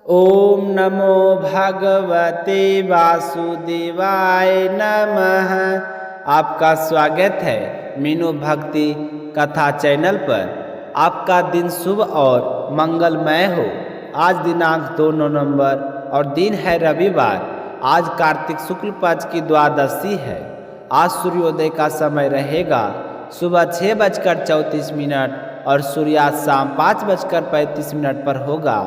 ओम नमो भगवते वासुदेवाय नमः। आपका स्वागत है मीनू भक्ति कथा चैनल पर। आपका दिन शुभ और मंगलमय हो। आज दिनांक 2 नवंबर और दिन है रविवार। आज कार्तिक शुक्ल पक्ष की द्वादशी है। आज सूर्योदय का समय रहेगा सुबह 6:34 और सूर्यास्त शाम 5:35 पर होगा।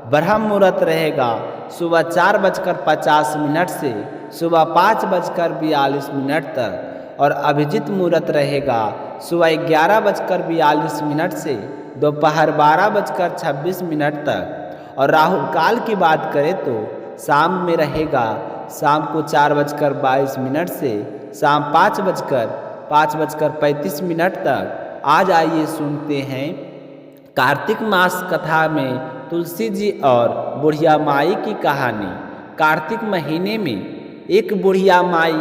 ब्रह्म मुहूर्त रहेगा सुबह 4:50 से सुबह 5:42 तक और अभिजीत मुहूर्त रहेगा सुबह 11:42 से दोपहर 12:26 तक। और राहु काल की बात करें तो शाम में रहेगा शाम को 4:22 से शाम 5:35 तक। आज आइए सुनते हैं कार्तिक मास कथा में तुलसी जी और बुढ़िया माई की कहानी। कार्तिक महीने में एक बुढ़िया माई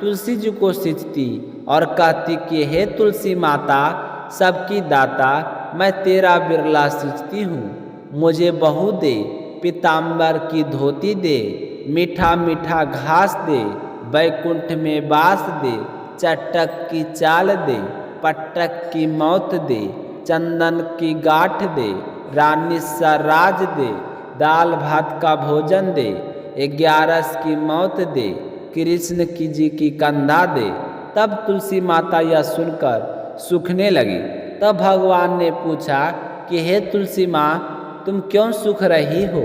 तुलसी जी को सींचती और कहती कि हे तुलसी माता सबकी दाता, मैं तेरा बिरला सींचती हूँ, मुझे बहू दे, पीताम्बर की धोती दे, मीठा मीठा घास दे, बैकुंठ में बास दे, चटक की चाल दे, पटक की मौत दे, चंदन की गांठ दे, रानी सा राज दे, दाल भात का भोजन दे, 11 की मौत दे, कृष्ण की जी की कंधा दे। तब तुलसी माता यह सुनकर सूखने लगी। तब भगवान ने पूछा कि हे तुलसी माँ, तुम क्यों सूख रही हो?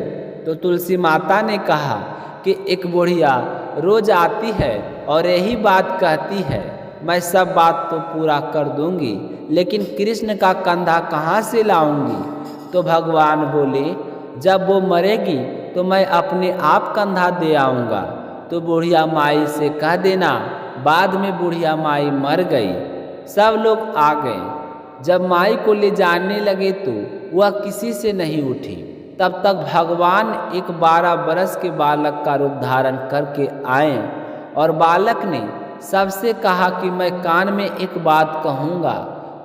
तो तुलसी माता ने कहा कि एक बुढ़िया रोज आती है और यही बात कहती है, मैं सब बात तो पूरा कर दूंगी, लेकिन कृष्ण का कंधा कहाँ से लाऊंगी? तो भगवान बोले, जब वो मरेगी तो मैं अपने आप कंधा दे आऊँगा। तो बुढ़िया माई से कह देना। बाद में बुढ़िया माई मर गई। सब लोग आ गए। जब माई को ले जाने लगे तो वह किसी से नहीं उठी। तब तक भगवान एक 12 बरस के बालक का रूप धारण करके आए और बालक ने सबसे कहा कि मैं कान में एक बात कहूँगा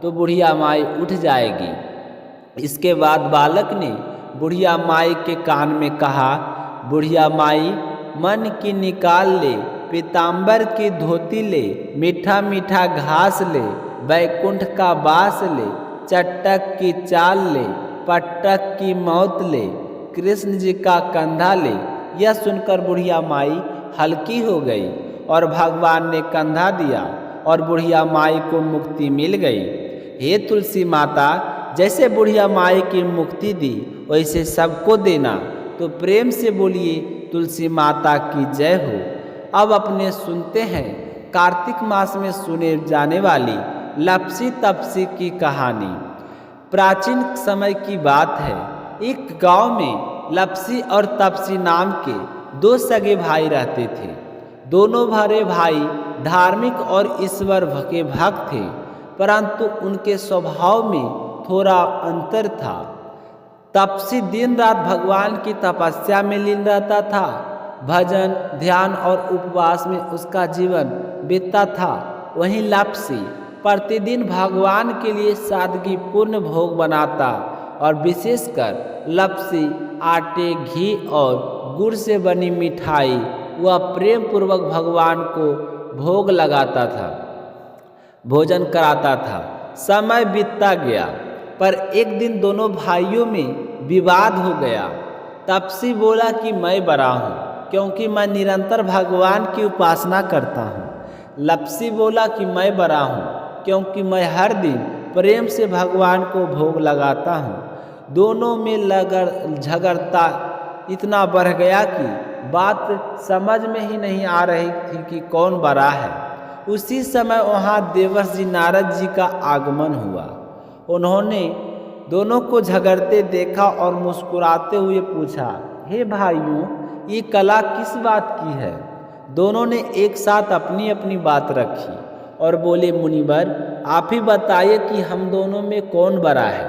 तो बुढ़िया माई उठ जाएगी। इसके बाद बालक ने बुढ़िया माई के कान में कहा, बुढ़िया माई मन की निकाल ले, पीताम्बर की धोती ले, मीठा मीठा घास ले, बैकुंठ का बास ले, चटक की चाल ले, पटक की मौत ले, कृष्ण जी का कंधा ले। यह सुनकर बुढ़िया माई हल्की हो गई और भगवान ने कंधा दिया और बुढ़िया माई को मुक्ति मिल गई। हे तुलसी माता, जैसे बुढ़िया माई की मुक्ति दी वैसे सबको देना। तो प्रेम से बोलिए तुलसी माता की जय हो। अब अपने सुनते हैं कार्तिक मास में सुने जाने वाली लपसी तपसी की कहानी। प्राचीन समय की बात है। एक गांव में लपसी और तपसी नाम के 2 सगे भाई रहते थे। दोनों बड़े भाई धार्मिक और ईश्वर के भक्त थे, परंतु उनके स्वभाव में थोड़ा अंतर था। तपसी दिन रात भगवान की तपस्या में लीन रहता था। भजन, ध्यान और उपवास में उसका जीवन बीतता था। वहीं लपसी प्रतिदिन भगवान के लिए सादगी पूर्ण भोग बनाता और विशेषकर लपसी आटे, घी और गुड़ से बनी मिठाई वह प्रेम पूर्वक भगवान को भोग लगाता था, भोजन कराता था। समय बीतता गया, पर एक दिन दोनों भाइयों में विवाद हो गया। तपसी बोला कि मैं बड़ा हूँ क्योंकि मैं निरंतर भगवान की उपासना करता हूँ। लपसी बोला कि मैं बड़ा हूँ क्योंकि मैं हर दिन प्रेम से भगवान को भोग लगाता हूँ। दोनों में झगड़ता इतना बढ़ गया कि बात समझ में ही नहीं आ रही थी कि कौन बड़ा है। उसी समय वहाँ देवर्षि जी नारद जी का आगमन हुआ। उन्होंने दोनों को झगड़ते देखा और मुस्कुराते हुए पूछा, हे भाइयों, ये कला किस बात की है? दोनों ने एक साथ अपनी अपनी बात रखी और बोले, मुनिवर आप ही बताइए कि हम दोनों में कौन बड़ा है?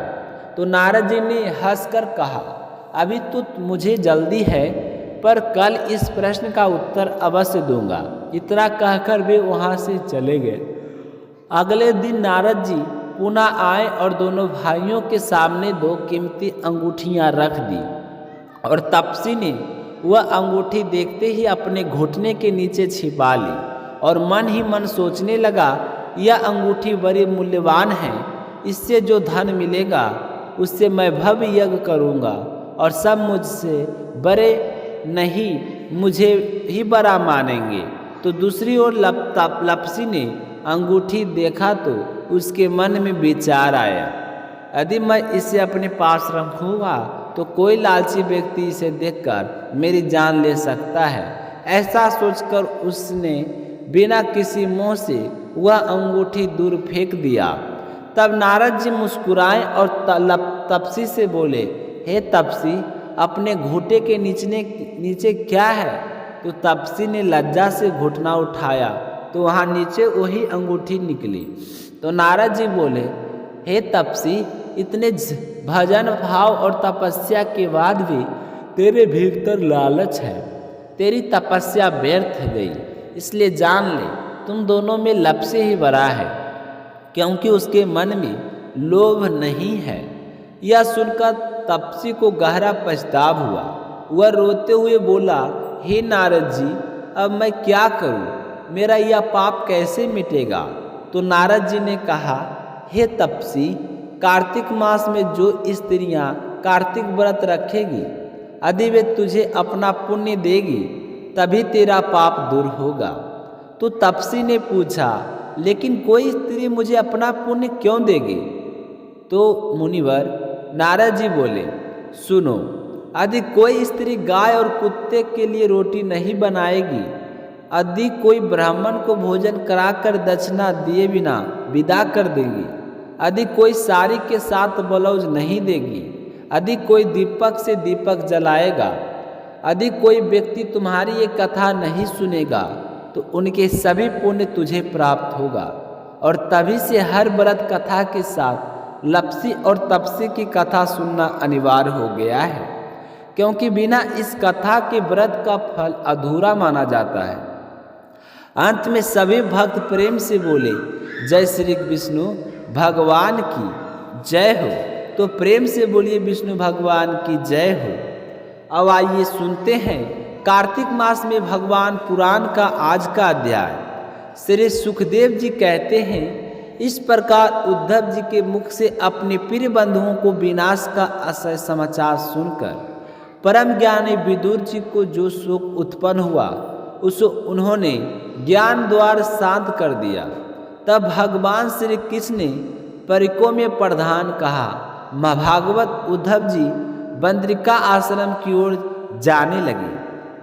तो नारद जी ने हंसकर कहा, अभी तो मुझे जल्दी है, पर कल इस प्रश्न का उत्तर अवश्य दूंगा। इतना कहकर वे वहाँ से चले गए। अगले दिन नारद जी पुनः आए और दोनों भाइयों के सामने 2 कीमती अंगूठियाँ रख दी और तपसी ने वह अंगूठी देखते ही अपने घुटने के नीचे छिपा ली और मन ही मन सोचने लगा, यह अंगूठी बड़ी मूल्यवान है, इससे जो धन मिलेगा उससे मैं भव्य यज्ञ करूँगा और सब मुझसे बड़े नहीं मुझे ही बड़ा मानेंगे। तो दूसरी ओर लपसी ने अंगूठी देखा तो उसके मन में विचार आया, यदि मैं इसे अपने पास रखूँगा तो कोई लालची व्यक्ति इसे देखकर मेरी जान ले सकता है। ऐसा सोचकर उसने बिना किसी मोह से वह अंगूठी दूर फेंक दिया। तब नारद जी मुस्कुराए और तपसी से बोले, हे तपसी, अपने घुटने के नीचे क्या है? तो तपसी ने लज्जा से घुटना उठाया तो वहाँ नीचे वही अंगूठी निकली। तो नारद जी बोले, हे तपसी, इतने भजन भाव और तपस्या के बाद भी तेरे भीतर लालच है, तेरी तपस्या व्यर्थ गई। इसलिए जान ले, तुम दोनों में लपसी ही बड़ा है, क्योंकि उसके मन में लोभ नहीं है। यह सुनकर तपसी को गहरा पछतावा हुआ। वह रोते हुए बोला, हे नारद जी, अब मैं क्या करूं? मेरा यह पाप कैसे मिटेगा? तो नारद जी ने कहा, हे तपसी, कार्तिक मास में जो स्त्रियां कार्तिक व्रत रखेगी, यदि वे तुझे अपना पुण्य देगी तभी तेरा पाप दूर होगा। तो तपसी ने पूछा, लेकिन कोई स्त्री मुझे अपना पुण्य क्यों देगी? तो मुनिवर नारद जी बोले, सुनो, यदि कोई स्त्री गाय और कुत्ते के लिए रोटी नहीं बनाएगी, यदि कोई ब्राह्मण को भोजन कराकर दक्षिणा दिए बिना विदा कर देगी, यदि कोई साड़ी के साथ ब्लाउज नहीं देगी, यदि कोई दीपक से दीपक जलाएगा, यदि कोई व्यक्ति तुम्हारी ये कथा नहीं सुनेगा तो उनके सभी पुण्य तुझे प्राप्त होगा। और तभी से हर व्रत कथा के साथ लपसी और तपसी की कथा सुनना अनिवार्य हो गया है, क्योंकि बिना इस कथा के व्रत का फल अधूरा माना जाता है। अंत में सभी भक्त प्रेम से बोले, जय श्री विष्णु भगवान की जय हो। तो प्रेम से बोलिए विष्णु भगवान की जय हो। अब आइए सुनते हैं कार्तिक मास में भगवान पुराण का आज का अध्याय। श्री सुखदेव जी कहते हैं, इस प्रकार उद्धव जी के मुख से अपने प्रिय बंधुओं को विनाश का असह्य समाचार सुनकर परम ज्ञानी विदुर जी को जो शोक उत्पन्न हुआ उसे उन्होंने ज्ञान द्वार शांत कर दिया। तब भगवान श्री कृष्ण ने परिकों में प्रधान कहा, महाभागवत उद्धव जी बद्रिका आश्रम की ओर जाने लगे।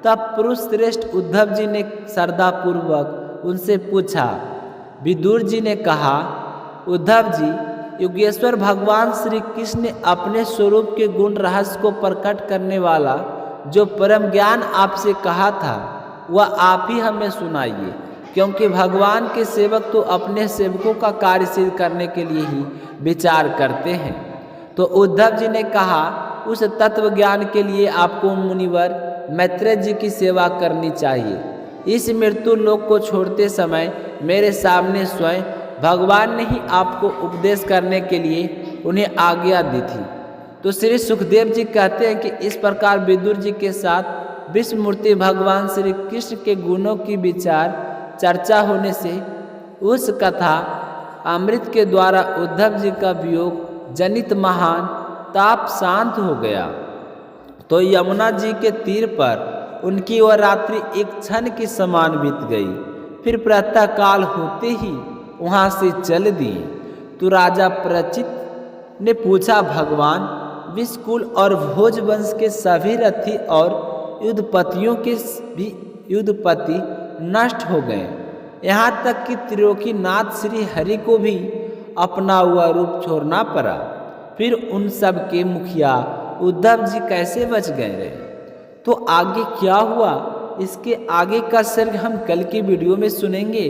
तब पुरुष श्रेष्ठ उद्धव जी ने श्रद्धापूर्वक उनसे पूछा। विदुर जी ने कहा, उद्धव जी, योगेश्वर भगवान श्री कृष्ण ने अपने स्वरूप के गुण रहस्य को प्रकट करने वाला जो परम ज्ञान आपसे कहा था वह आप ही हमें सुनाइए, क्योंकि भगवान के सेवक तो अपने सेवकों का कार्य सिद्ध करने के लिए ही विचार करते हैं। तो उद्धव जी ने कहा, उस तत्व ज्ञान के लिए आपको मुनिवर मैत्रेय जी की सेवा करनी चाहिए। इस मृत्यु लोक को छोड़ते समय मेरे सामने स्वयं भगवान ने ही आपको उपदेश करने के लिए उन्हें आज्ञा दी थी। तो श्री सुखदेव जी कहते हैं कि इस प्रकार विदुर जी के साथ विष्णुमूर्ति भगवान श्री कृष्ण के गुणों की विचार चर्चा होने से उस कथा अमृत के द्वारा उद्धव जी का वियोग जनित महान ताप शांत हो गया। तो यमुना जी के तीर पर उनकी वह रात्रि एक क्षण के समान बीत गई। फिर प्रातः काल होते ही वहाँ से चल दिए। तो राजा प्रचित ने पूछा, भगवान, विष्कुल और भोज वंश के सभी रथी और युद्धपतियों के भी युद्धपति नष्ट हो गए, यहाँ तक कि त्रिलोकीनाथ श्री हरि को भी अपना हुआ रूप छोड़ना पड़ा। फिर उन सब के मुखिया उद्धव जी कैसे बच गए रहे? तो आगे क्या हुआ, इसके आगे का सर्ग हम कल की वीडियो में सुनेंगे।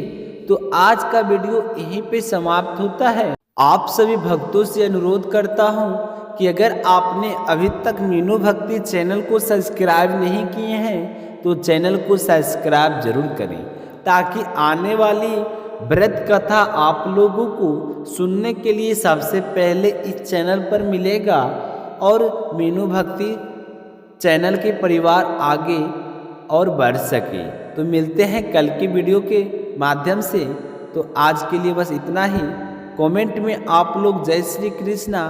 तो आज का वीडियो यहीं पे समाप्त होता है। आप सभी भक्तों से अनुरोध करता हूँ कि अगर आपने अभी तक मीनू भक्ति चैनल को सब्सक्राइब नहीं किए हैं तो चैनल को सब्सक्राइब जरूर करें, ताकि आने वाली व्रत कथा आप लोगों को सुनने के लिए सबसे पहले इस चैनल पर मिलेगा। और मीनू भक्ति चैनल के परिवार आगे और बढ़ सके। तो मिलते हैं कल की वीडियो के माध्यम से। तो आज के लिए बस इतना ही। कमेंट में आप लोग जय श्री कृष्णा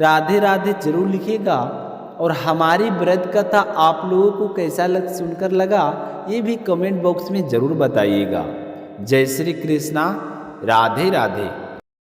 राधे राधे जरूर लिखिएगा, और हमारी व्रत कथा आप लोगों को कैसा सुनकर लगा ये भी कमेंट बॉक्स में ज़रूर बताइएगा। जय श्री कृष्णा राधे राधे।